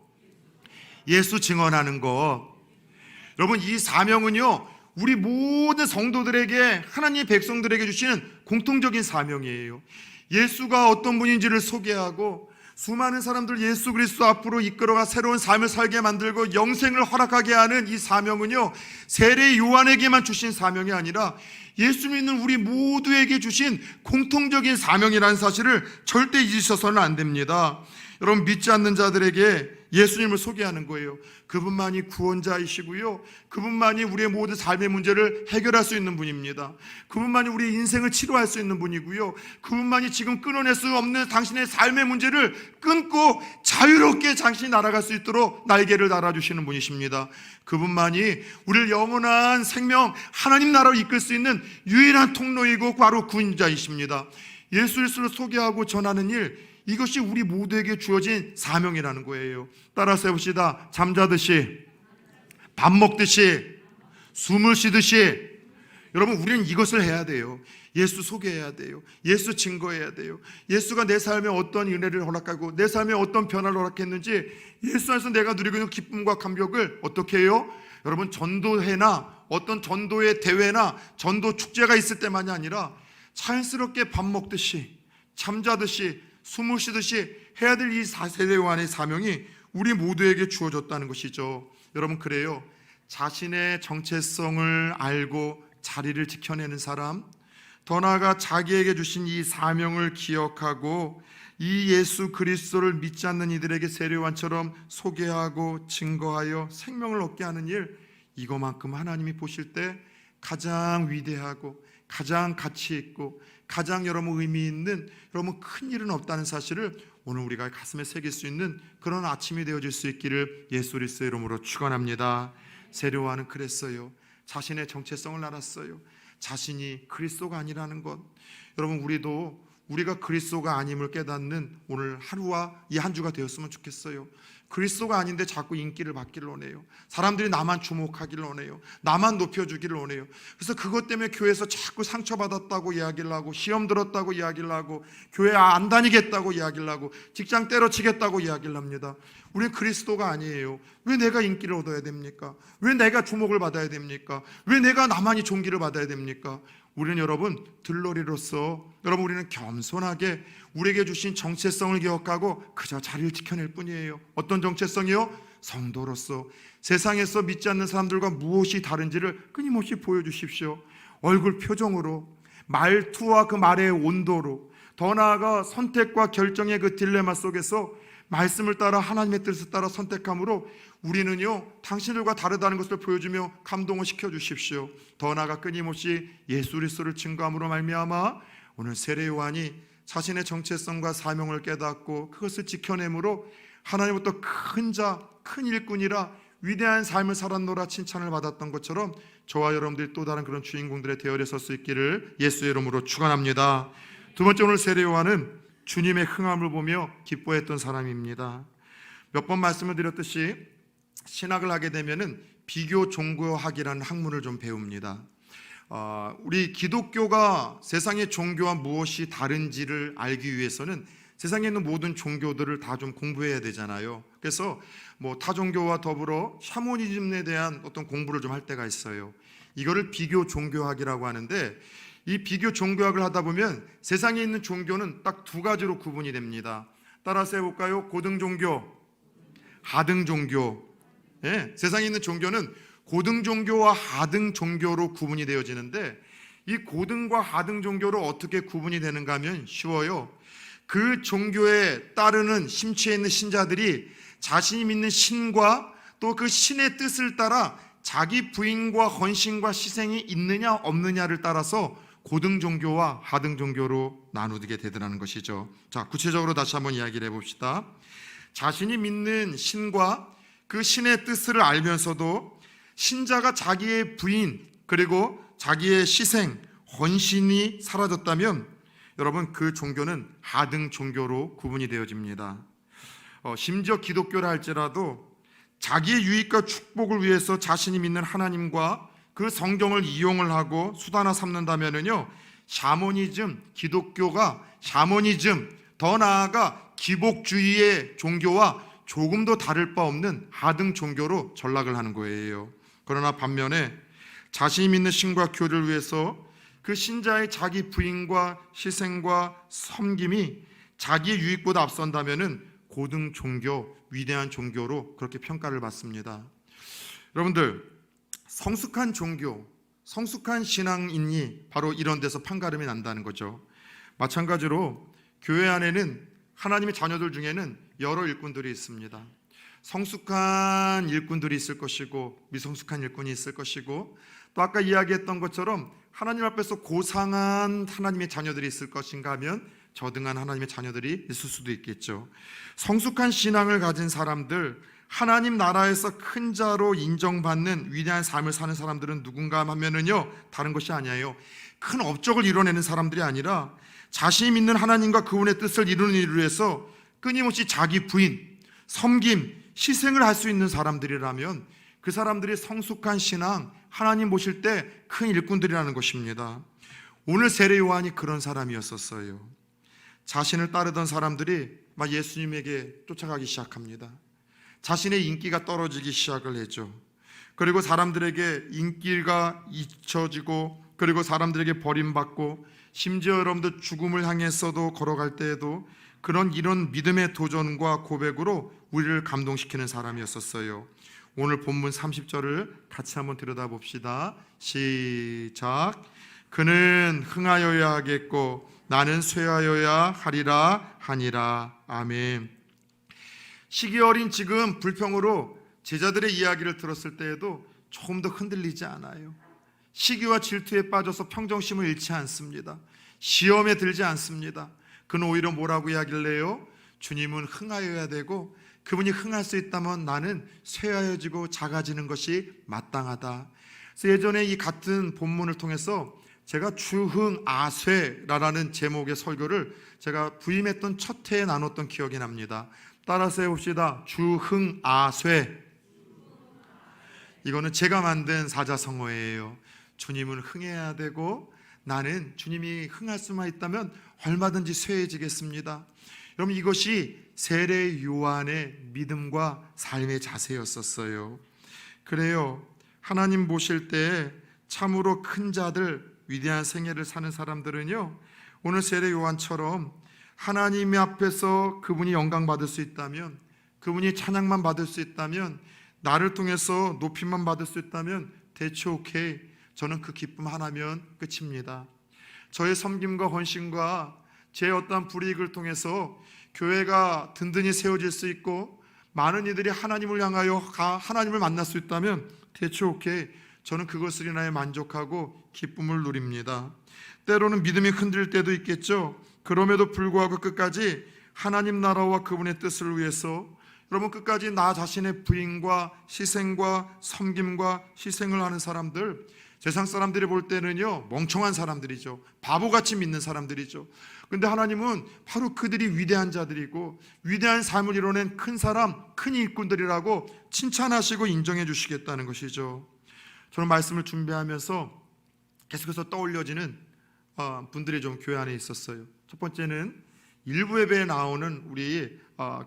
Speaker 1: 예수 증언하는 것. 여러분 이 사명은요, 우리 모든 성도들에게, 하나님의 백성들에게 주시는 공통적인 사명이에요. 예수가 어떤 분인지를 소개하고 수많은 사람들 예수 그리스도 앞으로 이끌어가 새로운 삶을 살게 만들고 영생을 허락하게 하는 이 사명은요, 세례 요한에게만 주신 사명이 아니라 예수 믿는 우리 모두에게 주신 공통적인 사명이라는 사실을 절대 잊으셔서는 안 됩니다. 여러분 믿지 않는 자들에게 예수님을 소개하는 거예요. 그분만이 구원자이시고요, 그분만이 우리의 모든 삶의 문제를 해결할 수 있는 분입니다. 그분만이 우리의 인생을 치료할 수 있는 분이고요, 그분만이 지금 끊어낼 수 없는 당신의 삶의 문제를 끊고 자유롭게 당신이 날아갈 수 있도록 날개를 달아주시는 분이십니다. 그분만이 우리를 영원한 생명 하나님 나라로 이끌 수 있는 유일한 통로이고 바로 구원자이십니다. 예수 그리스도를 소개하고 전하는 일, 이것이 우리 모두에게 주어진 사명이라는 거예요. 따라서 해봅시다. 잠자듯이, 밥 먹듯이, 숨을 쉬듯이. 여러분 우리는 이것을 해야 돼요. 예수 소개해야 돼요. 예수 증거해야 돼요. 예수가 내 삶에 어떤 은혜를 허락하고 내 삶에 어떤 변화를 허락했는지, 예수 안에서 내가 누리고 있는 기쁨과 감격을 어떻게 해요? 여러분 전도회나 어떤 전도의 대회나 전도 축제가 있을 때만이 아니라 자연스럽게 밥 먹듯이, 잠자듯이, 숨을 쉬듯이 해야 될 이 세례 요한의 사명이 우리 모두에게 주어졌다는 것이죠. 여러분 그래요, 자신의 정체성을 알고 자리를 지켜내는 사람, 더 나아가 자기에게 주신 이 사명을 기억하고 이 예수 그리스도를 믿지 않는 이들에게 세례요한처럼 소개하고 증거하여 생명을 얻게 하는 일, 이거만큼 하나님이 보실 때 가장 위대하고 가장 가치 있고 가장 여러분 의미 있는 여러분 큰 일은 없다는 사실을 오늘 우리가 가슴에 새길 수 있는 그런 아침이 되어질 수 있기를 예수 그리스도의 이름으로 축원합니다. 세례요한은 그랬어요. 자신의 정체성을 알았어요. 자신이 그리스도가 아니라는 것. 여러분 우리가 그리스도가 아님을 깨닫는 오늘 하루와 이 한 주가 되었으면 좋겠어요. 그리스도가 아닌데 자꾸 인기를 받기를 원해요. 사람들이 나만 주목하기를 원해요. 나만 높여주기를 원해요. 그래서 그것 때문에 교회에서 자꾸 상처받았다고 이야기를 하고, 시험 들었다고 이야기를 하고, 교회 안 다니겠다고 이야기를 하고, 직장 때려치겠다고 이야기를 합니다. 우리는 그리스도가 아니에요. 왜 내가 인기를 얻어야 됩니까? 왜 내가 주목을 받아야 됩니까? 왜 내가 나만이 존귀를 받아야 됩니까? 우리는 여러분 들러리로서 여러분 우리는 겸손하게 우리에게 주신 정체성을 기억하고 그저 자리를 지켜낼 뿐이에요. 어떤 정체성이요? 성도로서 세상에서 믿지 않는 사람들과 무엇이 다른지를 끊임없이 보여주십시오. 얼굴 표정으로, 말투와 그 말의 온도로, 더 나아가 선택과 결정의 그 딜레마 속에서 말씀을 따라 하나님의 뜻을 따라 선택함으로 우리는요 당신들과 다르다는 것을 보여주며 감동을 시켜주십시오. 더 나아가 끊임없이 예수 그리스도를 증거함으로 말미암아 오늘 세례요한이 자신의 정체성과 사명을 깨닫고 그것을 지켜내므로 하나님부터 큰 자, 큰 일꾼이라 위대한 삶을 살았노라 칭찬을 받았던 것처럼 저와 여러분들이 또 다른 그런 주인공들의 대열에 설 수 있기를 예수의 이름으로 축원합니다. 두 번째, 오늘 세례요한은 주님의 흥함을 보며 기뻐했던 사람입니다. 몇 번 말씀을 드렸듯이 신학을 하게 되면은 비교 종교학이라는 학문을 좀 배웁니다. 우리 기독교가 세상의 종교와 무엇이 다른지를 알기 위해서는 세상에 있는 모든 종교들을 다 좀 공부해야 되잖아요. 그래서 타 종교와 더불어 샤머니즘에 대한 어떤 공부를 좀 할 때가 있어요. 이거를 비교 종교학이라고 하는데, 이 비교 종교학을 하다 보면 세상에 있는 종교는 딱 두 가지로 구분이 됩니다. 따라서 해볼까요? 고등 종교, 하등 종교. 세상에 있는 종교는 고등 종교와 하등 종교로 구분이 되어지는데, 이 고등과 하등 종교로 어떻게 구분이 되는가 하면 쉬워요. 그 종교에 따르는 심취해 있는 신자들이 자신이 믿는 신과 또 그 신의 뜻을 따라 자기 부인과 헌신과 희생이 있느냐 없느냐를 따라서 고등 종교와 하등 종교로 나누게 되더라는 것이죠. 자, 구체적으로 다시 한번 이야기를 해봅시다. 자신이 믿는 신과 그 신의 뜻을 알면서도 신자가 자기의 부인 그리고 자기의 희생, 헌신이 사라졌다면 여러분 그 종교는 하등 종교로 구분이 되어집니다. 심지어 기독교라 할지라도 자기의 유익과 축복을 위해서 자신이 믿는 하나님과 그 성경을 이용을 하고 수단화 삼는다면은요, 샤머니즘, 기독교가 샤머니즘, 더 나아가 기복주의의 종교와 조금 더 다를 바 없는 하등 종교로 전락을 하는 거예요. 그러나 반면에 자신이 믿는 신과 교를 위해서 그 신자의 자기 부인과 희생과 섬김이 자기의 유익보다 앞선다면은 고등 종교, 위대한 종교로 그렇게 평가를 받습니다. 여러분들, 성숙한 종교, 성숙한 신앙인이 바로 이런 데서 판가름이 난다는 거죠. 마찬가지로 교회 안에는 하나님의 자녀들 중에는 여러 일꾼들이 있습니다. 성숙한 일꾼들이 있을 것이고 미성숙한 일꾼이 있을 것이고, 또 아까 이야기했던 것처럼 하나님 앞에서 고상한 하나님의 자녀들이 있을 것인가 하면 저등한 하나님의 자녀들이 있을 수도 있겠죠. 성숙한 신앙을 가진 사람들, 하나님 나라에서 큰 자로 인정받는 위대한 삶을 사는 사람들은 누군가 하면은요, 다른 것이 아니에요. 큰 업적을 이뤄내는 사람들이 아니라 자신이 믿는 하나님과 그분의 뜻을 이루는 일을 위해서 끊임없이 자기 부인, 섬김, 희생을 할 수 있는 사람들이라면 그 사람들이 성숙한 신앙, 하나님 보실 때 큰 일꾼들이라는 것입니다. 오늘 세례 요한이 그런 사람이었었어요. 자신을 따르던 사람들이 막 예수님에게 쫓아가기 시작합니다. 자신의 인기가 떨어지기 시작을 했죠. 그리고 사람들에게 인기가 잊혀지고, 그리고 사람들에게 버림받고, 심지어 여러분들 죽음을 향해서도 걸어갈 때에도 이런 믿음의 도전과 고백으로 우리를 감동시키는 사람이었었어요. 오늘 본문 30절을 같이 한번 들여다봅시다. 시작. 그는 흥하여야 하겠고 나는 쇠하여야 하리라 하니라. 아멘. 시기 어린 지금 불평으로 제자들의 이야기를 들었을 때에도 조금 더 흔들리지 않아요. 시기와 질투에 빠져서 평정심을 잃지 않습니다. 시험에 들지 않습니다. 그는 오히려 뭐라고 이야기를해요? 주님은 흥하여야 되고 그분이 흥할 수 있다면 나는 쇠하여지고 작아지는 것이 마땅하다. 그래서 예전에 이 같은 본문을 통해서 제가 주흥아쇠라는 제목의 설교를 제가 부임했던 첫 해에 나눴던 기억이 납니다. 따라서 해봅시다. 주흥아쇠. 이거는 제가 만든 사자성어예요. 주님은 흥해야 되고 나는 주님이 흥할 수만 있다면 얼마든지 쇠해지겠습니다. 여러분, 이것이 세례 요한의 믿음과 삶의 자세였었어요. 그래요. 하나님 보실 때 참으로 큰 자들, 위대한 생애를 사는 사람들은요, 오늘 세례 요한처럼 하나님 앞에서 그분이 영광 받을 수 있다면, 그분이 찬양만 받을 수 있다면, 나를 통해서 높임만 받을 수 있다면 대체 오케이, 저는 그 기쁨 하나면 끝입니다. 저의 섬김과 헌신과 제 어떠한 불이익을 통해서 교회가 든든히 세워질 수 있고 많은 이들이 하나님을 향하여 하나님을 만날 수 있다면 대체 오케이, 저는 그것을 인하여 만족하고 기쁨을 누립니다. 때로는 믿음이 흔들릴 때도 있겠죠. 그럼에도 불구하고 끝까지 하나님 나라와 그분의 뜻을 위해서 여러분 끝까지 나 자신의 부인과 희생과 섬김과 희생을 하는 사람들, 세상 사람들이 볼 때는요 멍청한 사람들이죠. 바보같이 믿는 사람들이죠. 그런데 하나님은 바로 그들이 위대한 자들이고 위대한 삶을 이뤄낸 큰 사람, 큰 일꾼들이라고 칭찬하시고 인정해 주시겠다는 것이죠. 저는 말씀을 준비하면서 계속해서 떠올려지는 분들이 좀 교회 안에 있었어요. 첫 번째는 일부 예배에 나오는 우리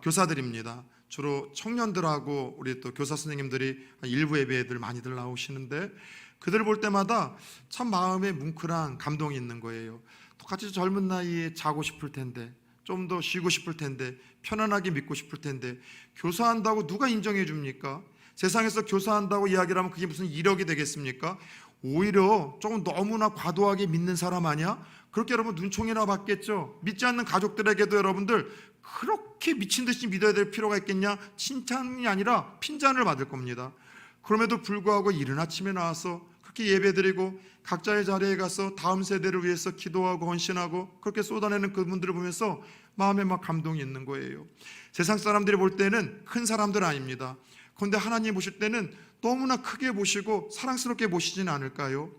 Speaker 1: 교사들입니다. 주로 청년들하고 우리 또 교사 선생님들이 일부 예배들 많이들 나오시는데 그들을 볼 때마다 참 마음에 뭉클한 감동이 있는 거예요. 똑같이 젊은 나이에 자고 싶을 텐데, 좀 더 쉬고 싶을 텐데, 편안하게 믿고 싶을 텐데 교사한다고 누가 인정해 줍니까? 세상에서 교사한다고 이야기를 하면 그게 무슨 이력이 되겠습니까? 오히려 조금 너무나 과도하게 믿는 사람 아니야? 그렇게 여러분 눈총이나 받겠죠. 믿지 않는 가족들에게도 여러분들 그렇게 미친 듯이 믿어야 될 필요가 있겠냐? 칭찬이 아니라 핀잔을 받을 겁니다. 그럼에도 불구하고 이른 아침에 나와서 그렇게 예배드리고 각자의 자리에 가서 다음 세대를 위해서 기도하고 헌신하고 그렇게 쏟아내는 그분들을 보면서 마음에 막 감동이 있는 거예요. 세상 사람들이 볼 때는 큰 사람들 아닙니다. 그런데 하나님 보실 때는 너무나 크게 보시고 사랑스럽게 보시진 않을까요?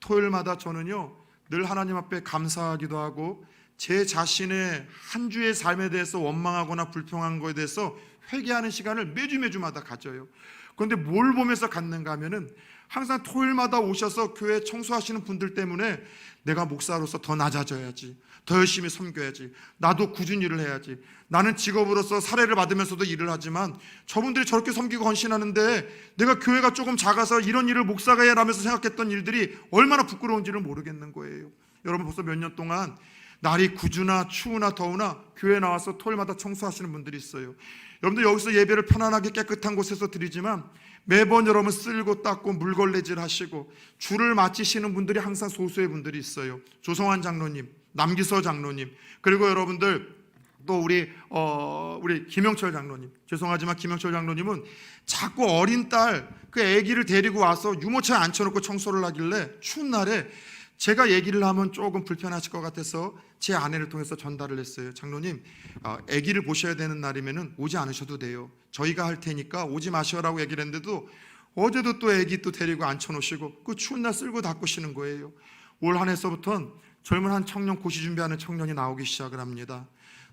Speaker 1: 토요일마다 저는요 늘 하나님 앞에 감사하기도 하고 제 자신의 한 주의 삶에 대해서 원망하거나 불평한 것에 대해서 회개하는 시간을 매주마다 가져요. 그런데 뭘 보면서 갖는가 하면은 항상 토요일마다 오셔서 교회 청소하시는 분들 때문에 내가 목사로서 더 낮아져야지, 더 열심히 섬겨야지, 나도 꾸준히 일을 해야지, 나는 직업으로서 사례를 받으면서도 일을 하지만 저분들이 저렇게 섬기고 헌신하는데 내가 교회가 조금 작아서 이런 일을 목사가 해야 하면서 생각했던 일들이 얼마나 부끄러운지를 모르겠는 거예요. 여러분 벌써 몇 년 동안 날이 구주나 추우나 더우나 교회에 나와서 토요일마다 청소하시는 분들이 있어요. 여러분들 여기서 예배를 편안하게 깨끗한 곳에서 드리지만 매번 여러분 쓸고 닦고 물걸레질 하시고 줄을 마치시는 분들이 항상 소수의 분들이 있어요. 조성환 장로님, 남기서 장로님, 그리고 여러분들 또 우리 김영철 장로님, 죄송하지만 김영철 장로님은 자꾸 어린 딸 그 아기를 데리고 와서 유모차에 앉혀놓고 청소를 하길래 추운 날에 제가 얘기를 하면 조금 불편하실 것 같아서 제 아내를 통해서 전달을 했어요. 장로님, 아기를 보셔야 되는 날이면 오지 않으셔도 돼요. 저희가 할 테니까 오지 마시라고 얘기를 했는데도 어제도 또 아기 또 데리고 앉혀놓으시고 그 추운 날 쓸고 닦으시는 거예요. 올 한 해서부터는 젊은 한 청년, 고시 준비하는 청년이 나오기 시작을 합니다.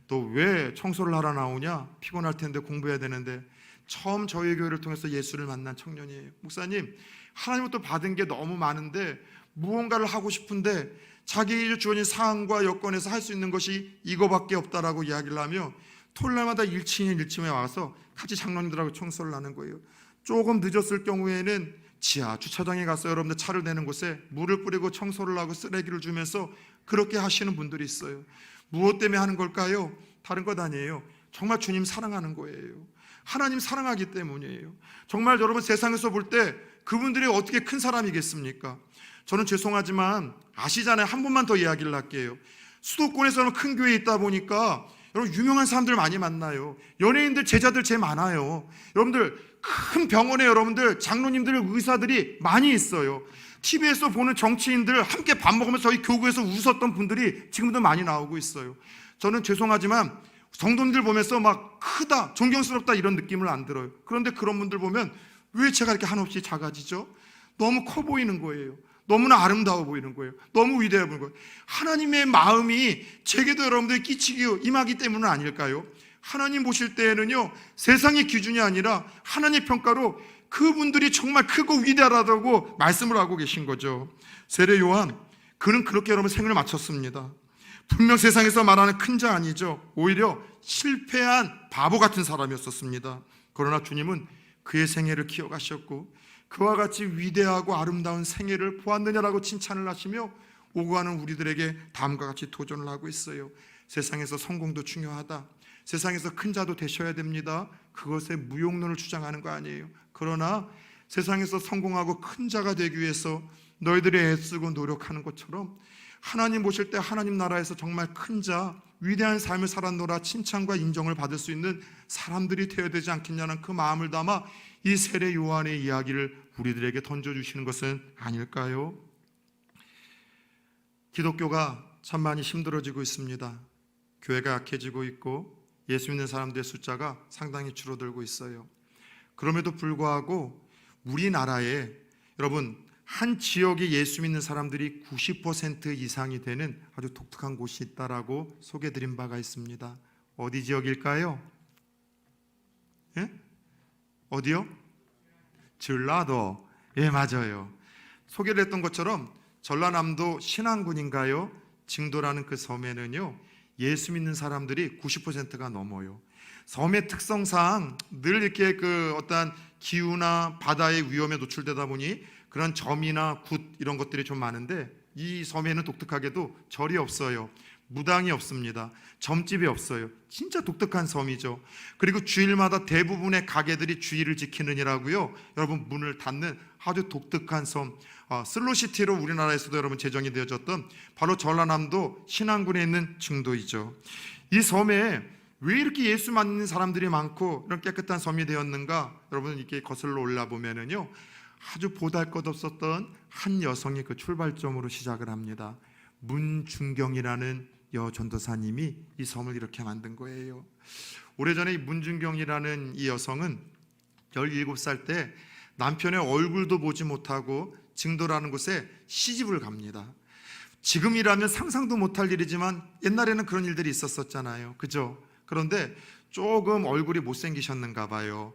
Speaker 1: 또 왜 청소를 하러 나오냐? 피곤할 텐데 공부해야 되는데. 처음 저희 교회를 통해서 예수를 만난 청년이에요. 목사님, 하나님부터 받은 게 너무 많은데 무언가를 하고 싶은데 자기 주어진 상황과 여건에서 할 수 있는 것이 이거밖에 없다라고 이야기를 하며 토요일마다 일침에 와서 같이 장로님들하고 청소를 하는 거예요. 조금 늦었을 경우에는 지하 주차장에 가서 여러분들 차를 대는 곳에 물을 뿌리고 청소를 하고 쓰레기를 주면서 그렇게 하시는 분들이 있어요. 무엇 때문에 하는 걸까요? 다른 것 아니에요. 정말 주님 사랑하는 거예요. 하나님 사랑하기 때문이에요. 정말 여러분 세상에서 볼 때 그분들이 어떻게 큰 사람이겠습니까? 저는 죄송하지만 아시잖아요. 한 번만 더 이야기를 할게요. 수도권에서는 큰 교회에 있다 보니까 여러분 유명한 사람들 많이 만나요. 연예인들, 제자들 제일 많아요. 여러분들 큰 병원에 여러분들 장로님들, 의사들이 많이 있어요. TV에서 보는 정치인들 함께 밥 먹으면서 저희 교구에서 웃었던 분들이 지금도 많이 나오고 있어요. 저는 죄송하지만 성도님들 보면서 막 크다, 존경스럽다 이런 느낌을 안 들어요. 그런데 그런 분들 보면 왜 제가 이렇게 한없이 작아지죠? 너무 커 보이는 거예요. 너무나 아름다워 보이는 거예요. 너무 위대해 보이는 거예요. 하나님의 마음이 제게도 여러분들이 끼치기 임하기 때문은 아닐까요? 하나님 보실 때에는요, 세상의 기준이 아니라 하나님의 평가로 그분들이 정말 크고 위대하다고 말씀을 하고 계신 거죠. 세례 요한, 그는 그렇게 여러분 생을 마쳤습니다. 분명 세상에서 말하는 큰 자 아니죠. 오히려 실패한 바보 같은 사람이었었습니다. 그러나 주님은 그의 생애를 기억하셨고 그와 같이 위대하고 아름다운 생애를 보았느냐라고 칭찬을 하시며 오고 가는 우리들에게 다음과 같이 도전을 하고 있어요. 세상에서 성공도 중요하다. 세상에서 큰 자도 되셔야 됩니다. 그것에 무용론을 주장하는 거 아니에요. 그러나 세상에서 성공하고 큰 자가 되기 위해서 너희들이 애쓰고 노력하는 것처럼 하나님 보실 때 하나님 나라에서 정말 큰 자, 위대한 삶을 살았노라 칭찬과 인정을 받을 수 있는 사람들이 되어야 되지 않겠냐는 그 마음을 담아 이 세례 요한의 이야기를 우리들에게 던져주시는 것은 아닐까요? 기독교가 참 많이 힘들어지고 있습니다. 교회가 약해지고 있고 예수 믿는 사람들의 숫자가 상당히 줄어들고 있어요. 그럼에도 불구하고 우리나라에 여러분 한 지역에 예수 믿는 사람들이 90% 이상이 되는 아주 독특한 곳이 있다라고 소개드린 바가 있습니다. 어디 지역일까요? 예? 어디요? 전라도. 예, 맞아요. 소개를 했던 것처럼 전라남도 신안군인가요? 징도라는 그 섬에는요, 예수 믿는 사람들이 90%가 넘어요. 섬의 특성상 늘 이렇게 그 어떤 기후나 바다의 위험에 노출되다 보니 그런 점이나 굿 이런 것들이 좀 많은데 이 섬에는 독특하게도 절이 없어요. 무당이 없습니다. 점집이 없어요. 진짜 독특한 섬이죠. 그리고 주일마다 대부분의 가게들이 주일을 지키느니라고요, 여러분 문을 닫는 아주 독특한 섬, 슬로시티로 우리나라에서도 여러분 제정이 되어졌던 바로 전라남도 신안군에 있는 징도이죠. 이 섬에 왜 이렇게 예수 믿는 사람들이 많고 이런 깨끗한 섬이 되었는가? 여러분 이렇게 거슬러 올라보면은요, 아주 보잘것없었던 한 여성이 그 출발점으로 시작을 합니다. 문중경이라는 여전도사님이 이 섬을 이렇게 만든 거예요. 오래전에 이 문중경이라는 이 여성은 17살 때 남편의 얼굴도 보지 못하고 징도라는 곳에 시집을 갑니다. 지금이라면 상상도 못할 일이지만 옛날에는 그런 일들이 있었었잖아요. 그죠? 그런데 조금 얼굴이 못생기셨는가 봐요.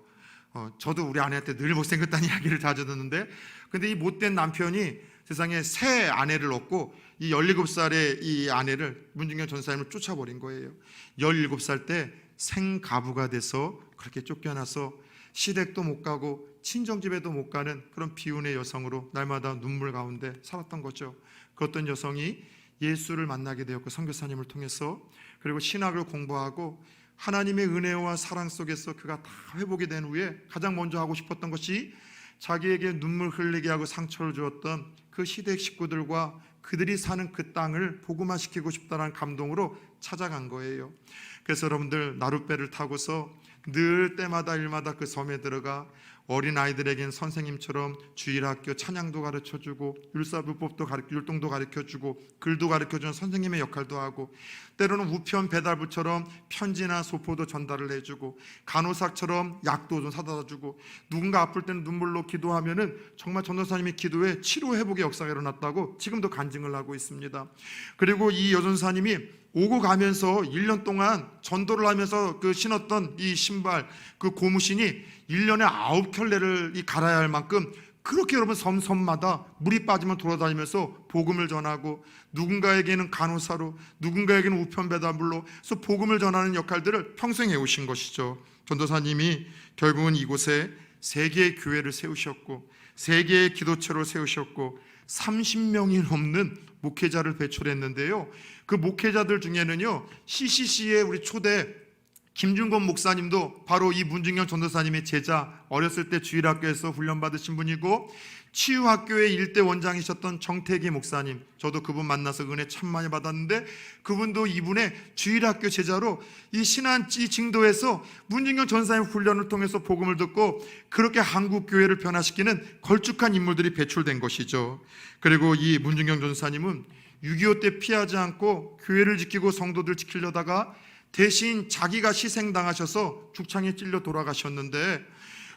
Speaker 1: 저도 우리 아내한테 늘 못생겼다는 이야기를 자주 듣는데, 근데 이 못된 남편이 세상에 새 아내를 얻고 이 17살의 이 아내를 문중경 전사님을 쫓아버린 거예요. 17살 때 생가부가 돼서 그렇게 쫓겨나서 시댁도 못 가고 친정집에도 못 가는 그런 비운의 여성으로 날마다 눈물 가운데 살았던 거죠. 그 어떤 여성이 예수를 만나게 되었고 선교사님을 통해서, 그리고 신학을 공부하고 하나님의 은혜와 사랑 속에서 그가 다 회복이 된 후에 가장 먼저 하고 싶었던 것이 자기에게 눈물 흘리게 하고 상처를 주었던 그 시댁 식구들과 그들이 사는 그 땅을 복음화시키고 싶다는 감동으로 찾아간 거예요. 그래서 여러분들 나룻배를 타고서 늘 때마다 일마다 그 섬에 들어가 어린아이들에겐 선생님처럼 주일학교 찬양도 가르쳐주고 율사불법도 율동도 가르쳐주고 글도 가르쳐주는 선생님의 역할도 하고, 때로는 우편 배달부처럼 편지나 소포도 전달을 해주고 간호사처럼 약도 좀 사다 주고, 누군가 아플 때는 눈물로 기도하면은 정말 전도사님의 기도에 치료 회복의 역사가 일어났다고 지금도 간증을 하고 있습니다. 그리고 이 여전사님이 오고 가면서 1년 동안 전도를 하면서 그 신었던 이 신발, 그 고무신이 1년에 9켤레를 갈아야 할 만큼 그렇게 여러분 섬마다 물이 빠지면 돌아다니면서 복음을 전하고, 누군가에게는 간호사로, 누군가에게는 우편 배달물로 해서 복음을 전하는 역할들을 평생 해오신 것이죠. 전도사님이 결국은 이곳에 3개의 교회를 세우셨고 3개의 기도처를 세우셨고 30명이 넘는 목회자를 배출했는데요, 그 목회자들 중에는요 CCC의 우리 초대 김준건 목사님도 바로 이 문중경 전도사님의 제자, 어렸을 때 주일학교에서 훈련받으신 분이고, 치유학교의 일대 원장이셨던 정태기 목사님, 저도 그분 만나서 은혜 참 많이 받았는데, 그분도 이분의 주일학교 제자로 이 신안지 징도에서 문중경 전도사님 훈련을 통해서 복음을 듣고 그렇게 한국 교회를 변화시키는 걸쭉한 인물들이 배출된 것이죠. 그리고 이 문중경 전도사님은 6.25 때 피하지 않고 교회를 지키고 성도들 지키려다가 대신 자기가 희생당하셔서 죽창에 찔려 돌아가셨는데,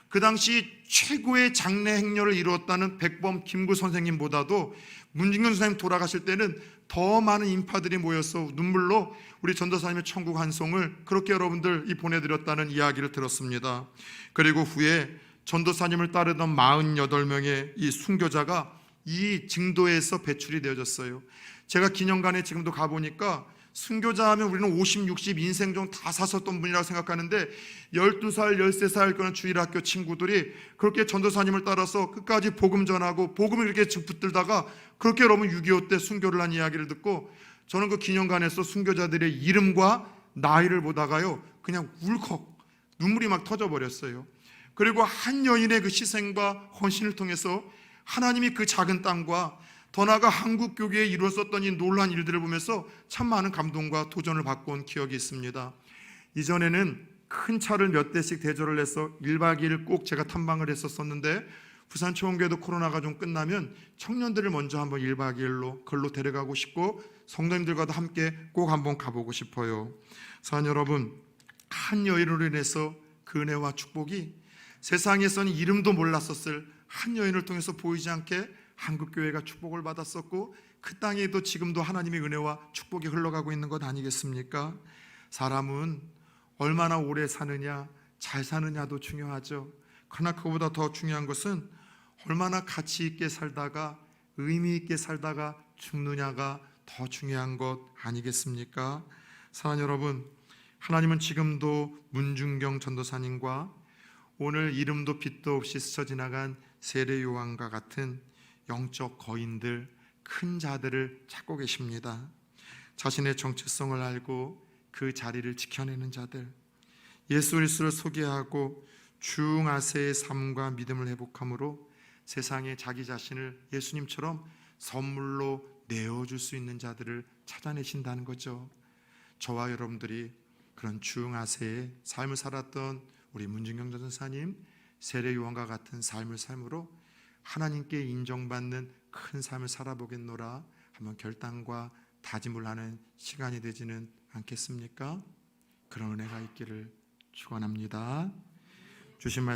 Speaker 1: 그 당시 최고의 장례 행렬을 이루었다는 백범 김구 선생님보다도 문중경 선생님 돌아가실 때는 더 많은 인파들이 모여서 눈물로 우리 전도사님의 천국 환송을 그렇게 여러분들 보내드렸다는 이야기를 들었습니다. 그리고 후에 전도사님을 따르던 48명의 이 순교자가 이 징도에서 배출이 되어졌어요. 제가 기념관에 지금도 가보니까 순교자 하면 우리는 50, 60 인생 좀 다 사셨던 분이라고 생각하는데 12살, 13살 그런 주일학교 친구들이 그렇게 전도사님을 따라서 끝까지 복음 전하고 복음을 이렇게 붙들다가 그렇게 여러분 6.25 때 순교를 한 이야기를 듣고, 저는 그 기념관에서 순교자들의 이름과 나이를 보다가요 그냥 울컥 눈물이 막 터져버렸어요. 그리고 한 여인의 그 희생과 헌신을 통해서 하나님이 그 작은 땅과 더 나아가 한국 교회에 이루었었던 이 놀라운 일들을 보면서 참 많은 감동과 도전을 받고 온 기억이 있습니다. 이전에는 큰 차를 몇 대씩 대절을 해서 1박 2일 꼭 제가 탐방을 했었는데, 부산 초원교회도 코로나가 좀 끝나면 청년들을 먼저 한번 1박 2일로 걸로 데려가고 싶고 성도님들과도 함께 꼭 한번 가보고 싶어요. 사랑 여러분, 한 여인으로 인해서 그 은혜와 축복이 세상에서는 이름도 몰랐었을 한 여인을 통해서 보이지 않게 한국교회가 축복을 받았었고, 그 땅에도 지금도 하나님의 은혜와 축복이 흘러가고 있는 것 아니겠습니까? 사람은 얼마나 오래 사느냐, 잘 사느냐도 중요하죠. 그러나 그보다 더 중요한 것은 얼마나 가치 있게 살다가 의미 있게 살다가 죽느냐가 더 중요한 것 아니겠습니까? 사랑하는 여러분, 하나님은 지금도 문중경 전도사님과 오늘 이름도 빛도 없이 스쳐 지나간 세례 요한과 같은 영적 거인들, 큰 자들을 찾고 계십니다. 자신의 정체성을 알고 그 자리를 지켜내는 자들, 예수 그리스도를 소개하고 중아세의 삶과 믿음을 회복함으로 세상에 자기 자신을 예수님처럼 선물로 내어줄 수 있는 자들을 찾아내신다는 거죠. 저와 여러분들이 그런 중아세의 삶을 살았던 우리 문중경 전도사님, 세례 요한과 같은 삶을 삶으로 하나님께 인정받는 큰 삶을 살아보겠노라 한번 결단과 다짐을 하는 시간이 되지는 않겠습니까? 그런 은혜가 있기를 축원합니다. 주신 말씀